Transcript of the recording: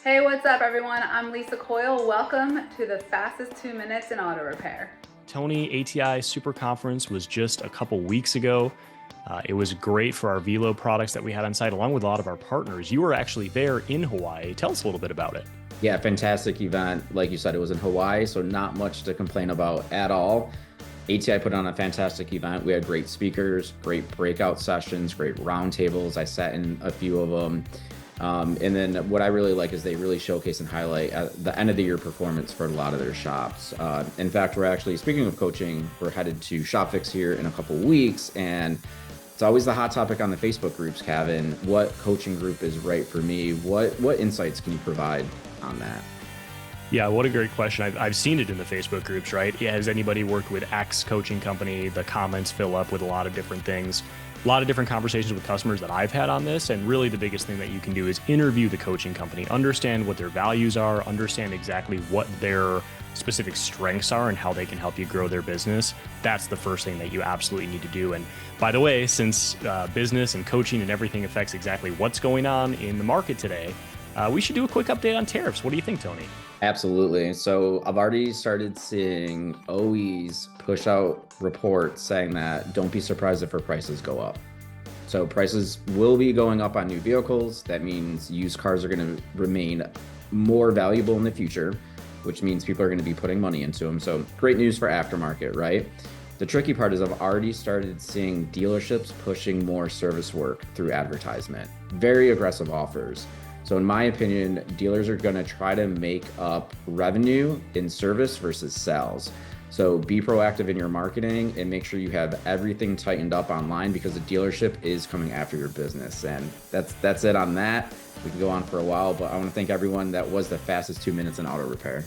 Hey, what's up, everyone? I'm Lisa Coyle. Welcome to the fastest 2 minutes in auto repair. Tony, ATI Super Conference was just a couple weeks ago. It was great for our Velo products that we had on site, along with a lot of our partners. You were actually there in Hawaii. Tell us a little bit about it. Yeah, fantastic event. Like you said, it was in Hawaii, so not much to complain about at all. ATI put on a fantastic event. We had great speakers, great breakout sessions, great roundtables. I sat in a few of them. And then what I really like is they really showcase and highlight the end of the year performance for a lot of their shops. In fact, we're actually, speaking of coaching, we're headed to Shop Fix here in a couple weeks, and it's always the hot topic on the Facebook groups, Kevin. What coaching group is right for me? What insights can you provide on that? Yeah, what a great question. I've seen it in the Facebook groups, right? Yeah, has anybody worked with X coaching company? The comments fill up with a lot of different things, a lot of different conversations with customers that I've had on this. And really the biggest thing that you can do is interview the coaching company, understand what their values are, understand exactly what their specific strengths are and how they can help you grow their business. That's the first thing that you absolutely need to do. And by the way, since business and coaching and everything affects exactly what's going on in the market today, we should do a quick update on tariffs. What do you think, Tony? Absolutely. So I've already started seeing OEs push out reports saying that don't be surprised if our prices go up. So prices will be going up on new vehicles. That means used cars are going to remain more valuable in the future, which means people are going to be putting money into them. So great news for aftermarket, right? The tricky part is I've already started seeing dealerships pushing more service work through advertisement, very aggressive offers. So in my opinion, dealers are going to try to make up revenue in service versus sales. So be proactive in your marketing and make sure you have everything tightened up online, because the dealership is coming after your business. And that's it on that. We can go on for a while, but I want to thank everyone. That was the fastest 2 minutes in auto repair.